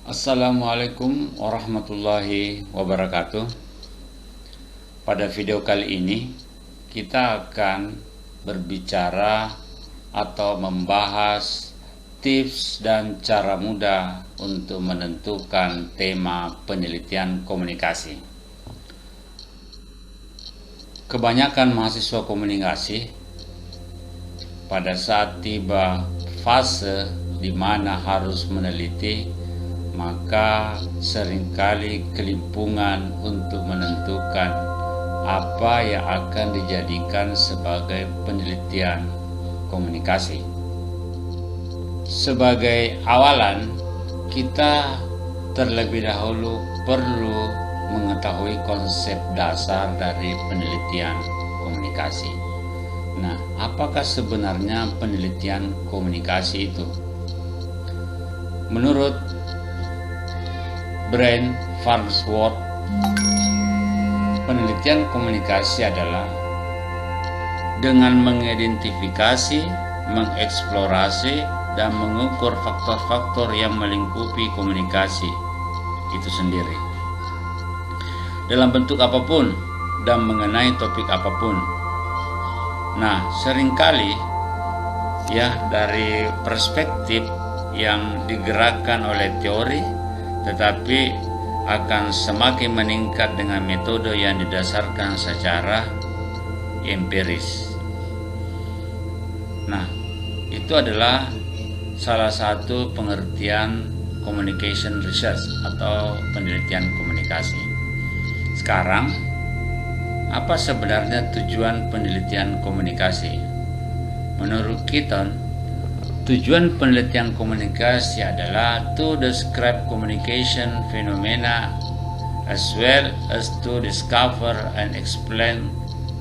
Assalamualaikum warahmatullahi wabarakatuh. Pada video kali ini kita akan berbicara atau membahas tips dan cara mudah untuk menentukan tema penelitian komunikasi. Kebanyakan mahasiswa komunikasi pada saat tiba fase di mana harus meneliti, maka seringkali kelimpungan untuk menentukan apa yang akan dijadikan sebagai penelitian komunikasi. Sebagai awalan, kita terlebih dahulu perlu mengetahui konsep dasar dari penelitian komunikasi. Nah, apakah sebenarnya penelitian komunikasi itu? Menurut Brent Farnsworth, penelitian komunikasi adalah dengan mengidentifikasi, mengeksplorasi, dan mengukur faktor-faktor yang melingkupi komunikasi itu sendiri dalam bentuk apapun dan mengenai topik apapun. Nah, seringkali dari perspektif yang digerakkan oleh teori, tetapi akan semakin meningkat dengan metode yang didasarkan secara empiris. Nah, itu adalah salah satu pengertian communication research atau penelitian komunikasi. Sekarang, apa sebenarnya tujuan penelitian komunikasi? Menurut Keaton, tujuan penelitian komunikasi adalah to describe communication phenomena as well as to discover and explain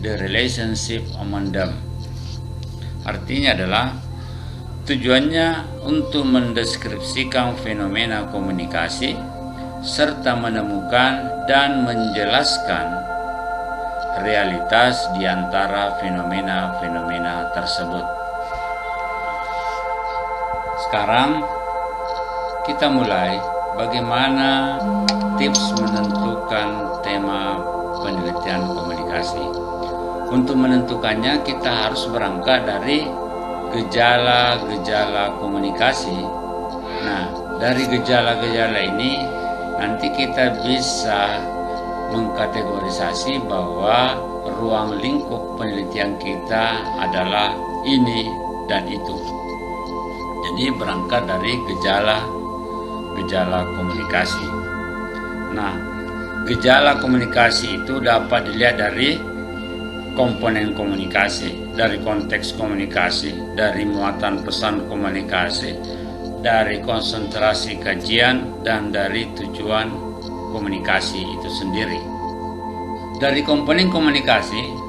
the relationship among them. Artinya adalah tujuannya untuk mendeskripsikan fenomena komunikasi serta menemukan dan menjelaskan realitas di antara fenomena-fenomena tersebut. Sekarang kita mulai bagaimana tips menentukan tema penelitian komunikasi. Untuk menentukannya kita harus berangkat dari gejala-gejala komunikasi. Nah, dari gejala-gejala ini nanti kita bisa mengkategorisasi bahwa ruang lingkup penelitian kita adalah ini dan itu. Jadi berangkat dari gejala komunikasi. Nah, gejala komunikasi itu dapat dilihat dari komponen komunikasi, dari konteks komunikasi, dari muatan pesan komunikasi, dari konsentrasi kajian, dan dari tujuan komunikasi itu sendiri. Dari komponen komunikasi,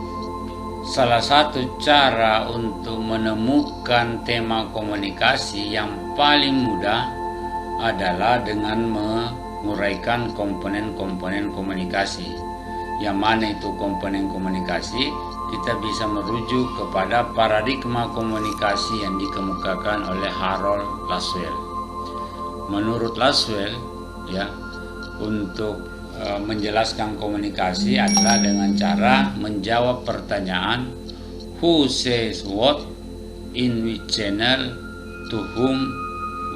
salah satu cara untuk menemukan tema komunikasi yang paling mudah adalah dengan menguraikan komponen-komponen komunikasi. Yang mana itu komponen komunikasi? Kita bisa merujuk kepada paradigma komunikasi yang dikemukakan oleh Harold Laswell. Menurut Laswell, untuk menjelaskan komunikasi adalah dengan cara menjawab pertanyaan who says what, in which channel, to whom,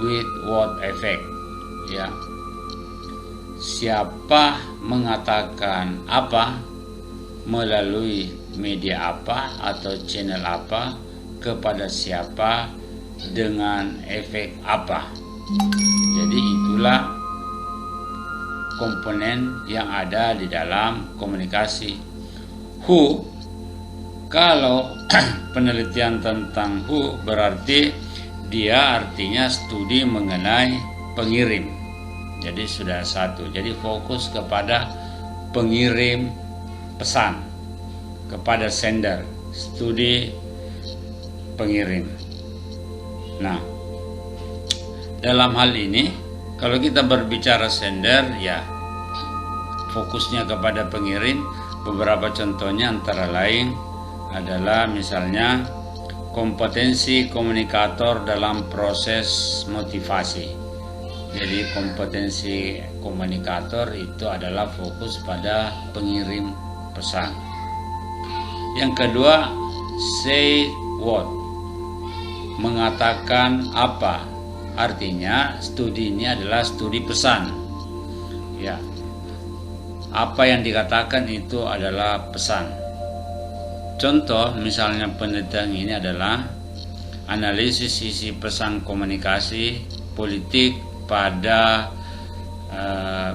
with what effect. Siapa mengatakan apa, melalui media apa atau channel apa, kepada siapa, dengan efek apa. Jadi itulah komponen yang ada di dalam komunikasi. Who, kalau penelitian tentang who berarti dia artinya studi mengenai pengirim. Jadi sudah satu. Jadi fokus kepada pengirim pesan, kepada sender, studi pengirim. Nah, dalam hal ini kalau kita berbicara sender, fokusnya kepada pengirim. Beberapa contohnya antara lain adalah misalnya kompetensi komunikator dalam proses motivasi. Jadi kompetensi komunikator itu adalah fokus pada pengirim pesan. Yang kedua, say what, mengatakan apa. Artinya studi ini adalah studi pesan. Ya, apa yang dikatakan itu adalah pesan. Contoh misalnya penelitian ini adalah analisis sisi pesan komunikasi politik pada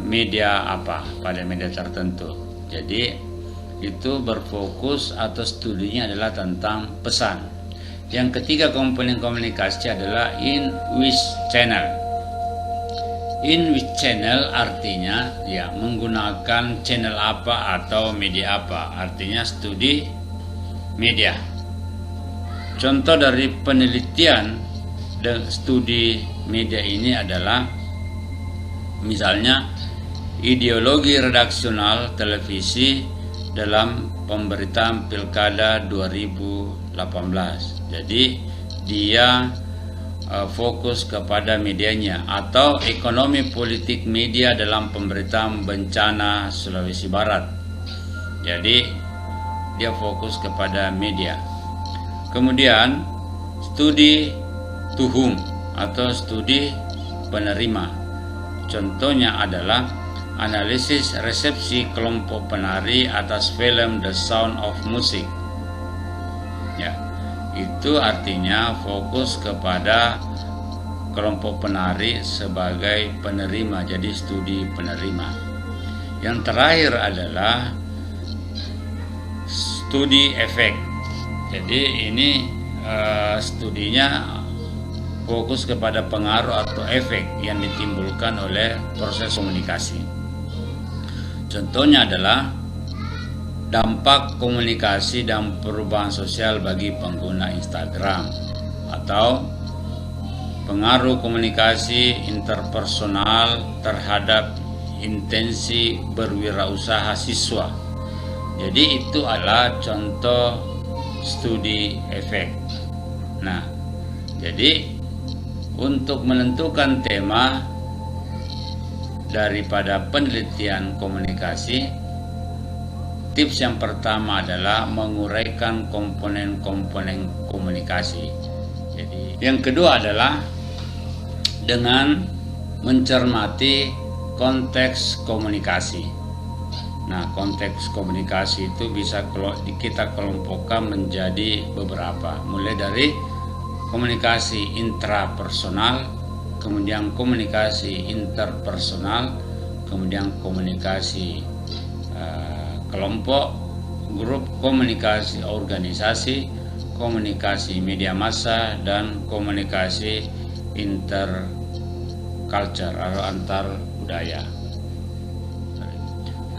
media apa, pada media tertentu. Jadi itu berfokus atau studinya adalah tentang pesan. Yang ketiga komponen komunikasi adalah in which channel. In which channel artinya ya menggunakan channel apa atau media apa, artinya studi media. Contoh dari penelitian dan studi media ini adalah misalnya ideologi redaksional televisi dalam pemberitaan Pilkada 2018. Jadi dia fokus kepada medianya, atau ekonomi politik media dalam pemberitaan bencana Sulawesi Barat. Jadi dia fokus kepada media. Kemudian studi tuhum atau studi penerima. Contohnya adalah analisis resepsi kelompok penari atas film The Sound of Music. Ya, itu artinya fokus kepada kelompok penari sebagai penerima, jadi studi penerima. Yang terakhir adalah studi efek. Jadi ini studinya fokus kepada pengaruh atau efek yang ditimbulkan oleh proses komunikasi. Contohnya adalah dampak komunikasi dan perubahan sosial bagi pengguna Instagram, atau pengaruh komunikasi interpersonal terhadap intensi berwirausaha siswa. Jadi itu adalah contoh studi efek. Nah, jadi untuk menentukan tema daripada penelitian komunikasi, tips yang pertama adalah menguraikan komponen-komponen komunikasi. Jadi yang kedua adalah dengan mencermati konteks komunikasi. Nah, konteks komunikasi itu bisa kita kelompokkan menjadi beberapa, mulai dari komunikasi intrapersonal, kemudian komunikasi interpersonal, kemudian komunikasi kelompok, grup, komunikasi organisasi, komunikasi media massa, dan komunikasi interculture atau antar budaya.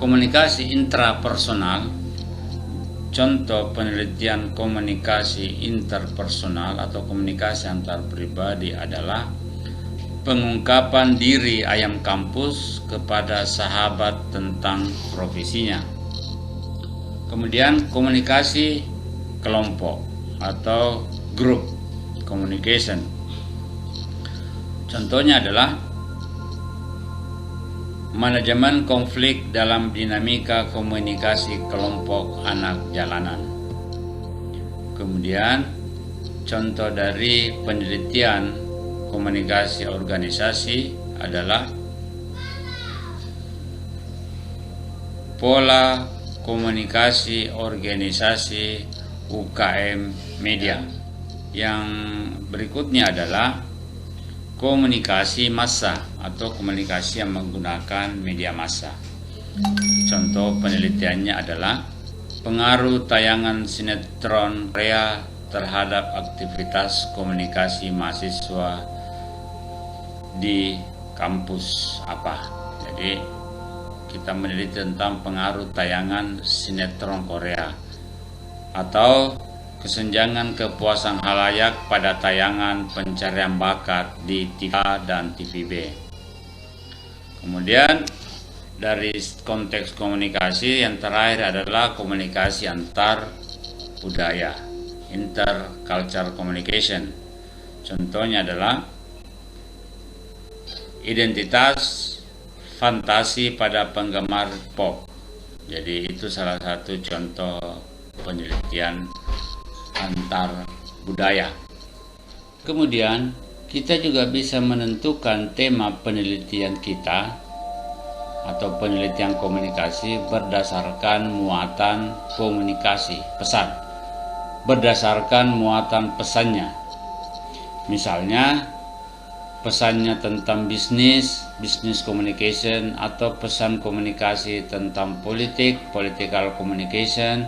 Komunikasi intrapersonal, contoh penelitian komunikasi interpersonal atau komunikasi antar pribadi adalah pengungkapan diri ayam kampus kepada sahabat tentang profesinya. Kemudian komunikasi kelompok atau group communication. Contohnya adalah manajemen konflik dalam dinamika komunikasi kelompok anak jalanan. Kemudian contoh dari penelitian komunikasi organisasi adalah pola komunikasi organisasi UKM media. Yang berikutnya adalah komunikasi massa atau komunikasi yang menggunakan media massa. Contoh penelitiannya adalah pengaruh tayangan sinetron Korea terhadap aktivitas komunikasi mahasiswa di kampus apa. Jadi kita meneliti tentang pengaruh tayangan sinetron Korea atau kesenjangan kepuasan halayak pada tayangan pencarian bakat di TV A dan TVB. Kemudian dari konteks komunikasi yang terakhir adalah komunikasi antar budaya, intercultural communication. Contohnya adalah identitas fantasi pada penggemar pop. Jadi itu salah satu contoh penelitian antar budaya. Kemudian kita juga bisa menentukan tema penelitian kita atau penelitian komunikasi berdasarkan muatan komunikasi, pesan. Berdasarkan muatan pesannya. Misalnya pesannya tentang bisnis communication, atau pesan komunikasi tentang politik, political communication,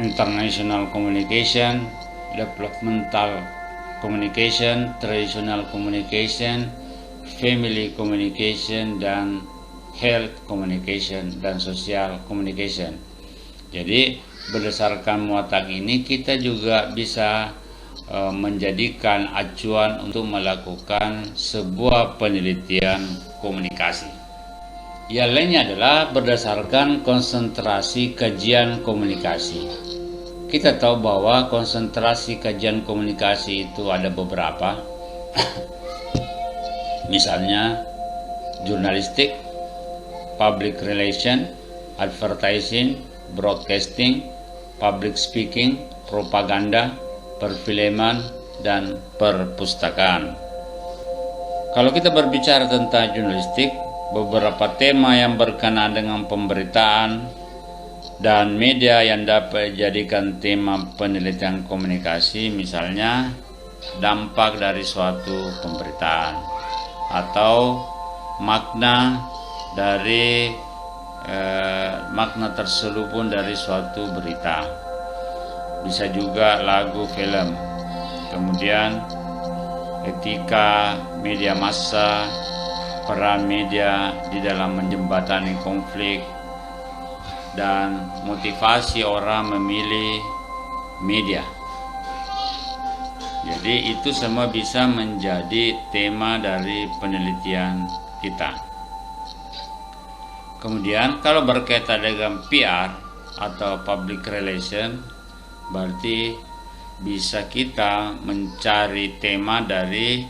international communication, developmental communication, traditional communication, family communication, dan health communication, dan social communication. Jadi berdasarkan muatan ini kita juga bisa menjadikan acuan untuk melakukan sebuah penelitian komunikasi. Yang lainnya adalah berdasarkan konsentrasi kajian komunikasi. Kita tahu bahwa konsentrasi kajian komunikasi itu ada beberapa. Misalnya jurnalistik, public relation, advertising, broadcasting, public speaking, propaganda, perfilman, dan perpustakaan. Kalau kita berbicara tentang jurnalistik, beberapa tema yang berkenaan dengan pemberitaan dan media yang dapat dijadikan tema penelitian komunikasi, misalnya dampak dari suatu pemberitaan atau makna dari makna terselubung dari suatu berita. Bisa juga lagu, film. Kemudian etika media massa, peran media di dalam menjembatani konflik, dan motivasi orang memilih media. Jadi itu semua bisa menjadi tema dari penelitian kita. Kemudian kalau berkaitan dengan PR atau public relation, berarti bisa kita mencari tema dari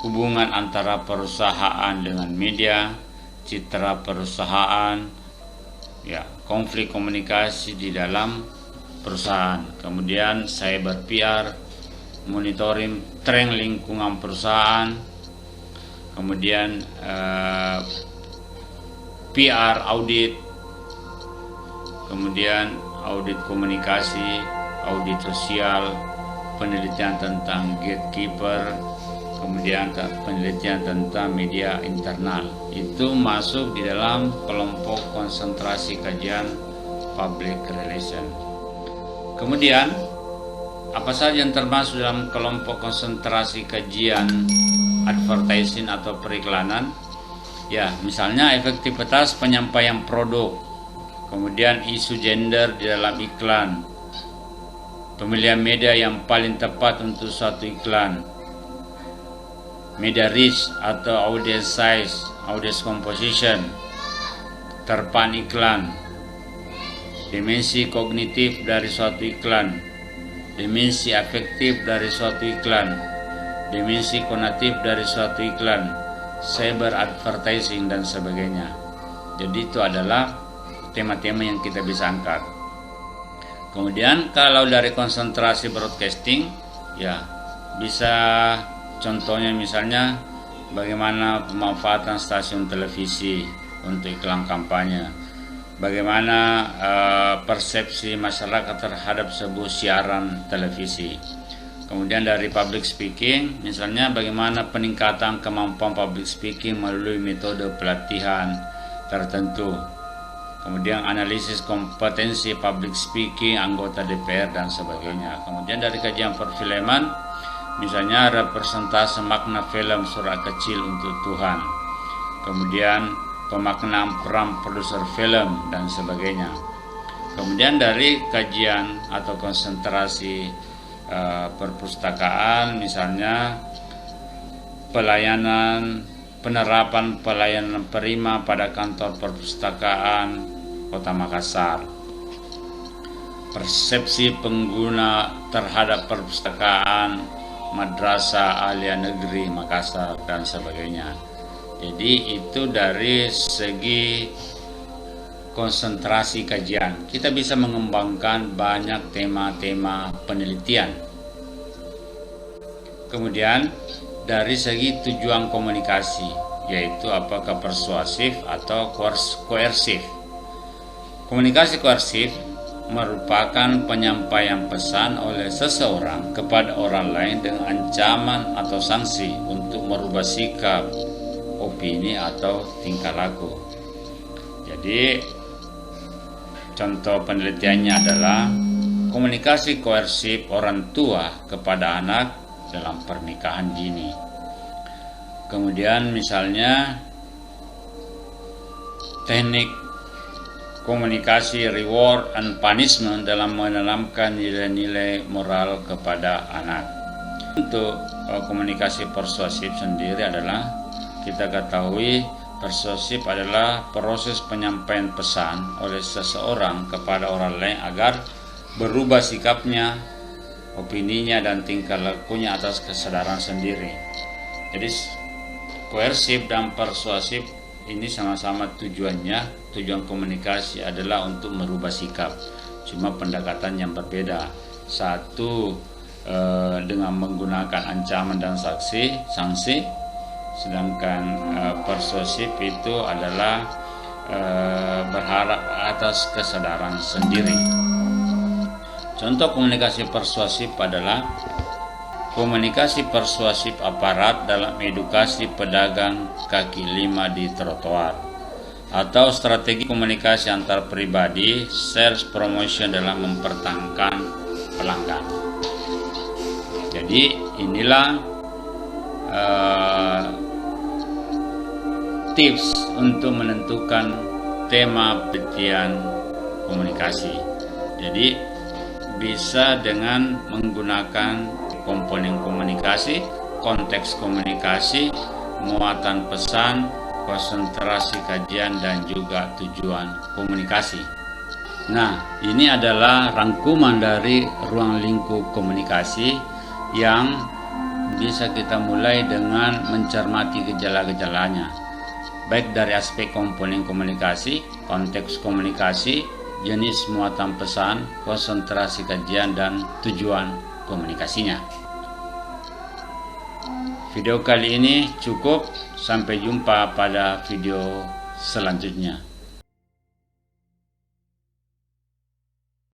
hubungan antara perusahaan dengan media, citra perusahaan, konflik komunikasi di dalam perusahaan. Kemudian cyber PR, monitoring tren lingkungan perusahaan. Kemudian PR audit. Kemudian audit komunikasi, audit sosial, penelitian tentang gatekeeper, kemudian penelitian tentang media internal. Itu masuk di dalam kelompok konsentrasi kajian public relation. Kemudian apa saja yang termasuk dalam kelompok konsentrasi kajian advertising atau periklanan? Ya, misalnya efektivitas penyampaian produk, kemudian isu gender di dalam iklan, pemilihan media yang paling tepat untuk suatu iklan, media reach atau audience size, audience composition, terpan iklan, dimensi kognitif dari suatu iklan, dimensi afektif dari suatu iklan, dimensi konatif dari suatu iklan, cyber advertising, dan sebagainya. Jadi itu adalah tema-tema yang kita bisa angkat. Kemudian kalau dari konsentrasi broadcasting, ya bisa contohnya misalnya bagaimana pemanfaatan stasiun televisi untuk iklan kampanye, bagaimana persepsi masyarakat terhadap sebuah siaran televisi. Kemudian dari public speaking, misalnya bagaimana peningkatan kemampuan public speaking melalui metode pelatihan tertentu. Kemudian analisis kompetensi public speaking anggota DPR dan sebagainya. Kemudian dari kajian perfilman, misalnya representasi makna film Surat Kecil untuk Tuhan. Kemudian pemaknaan peran produser film dan sebagainya. Kemudian dari kajian atau konsentrasi perpustakaan, misalnya penerapan pelayanan prima pada kantor perpustakaan Kota Makassar, persepsi pengguna terhadap perpustakaan Madrasah Alia Negeri Makassar dan sebagainya. Jadi itu dari segi konsentrasi kajian. Kita bisa mengembangkan banyak tema-tema penelitian. Kemudian dari segi tujuan komunikasi, yaitu apakah persuasif atau koersif. Komunikasi koersif merupakan penyampaian pesan oleh seseorang kepada orang lain dengan ancaman atau sanksi untuk merubah sikap, opini, atau tingkah laku. Jadi contoh penelitiannya adalah komunikasi koersif orang tua kepada anak dalam pernikahan dini. Kemudian misalnya teknik komunikasi reward and punishment dalam menanamkan nilai-nilai moral kepada anak. Untuk komunikasi persuasif sendiri adalah kita ketahui persuasif adalah proses penyampaian pesan oleh seseorang kepada orang lain agar berubah sikapnya, opininya, dan tingkah lakunya atas kesadaran sendiri. Jadi koersif dan persuasif ini sama-sama tujuan komunikasi adalah untuk merubah sikap, cuma pendekatan yang berbeda. Satu dengan menggunakan ancaman dan sanksi, sedangkan persuasif itu adalah berharap atas kesadaran sendiri. Contoh komunikasi persuasif adalah komunikasi persuasif aparat dalam edukasi pedagang kaki lima di trotoar, atau strategi komunikasi antar pribadi, sales promotion dalam mempertahankan pelanggan. Jadi inilah tips untuk menentukan tema penelitian komunikasi. Jadi bisa dengan menggunakan komponen komunikasi, konteks komunikasi, muatan pesan, konsentrasi kajian, dan juga tujuan komunikasi. Nah, ini adalah rangkuman dari ruang lingkup komunikasi yang bisa kita mulai dengan mencermati gejala-gejalanya, baik dari aspek komponen komunikasi, konteks komunikasi, jenis muatan pesan, konsentrasi kajian, dan tujuan komunikasinya. Video kali ini cukup, sampai jumpa pada video selanjutnya.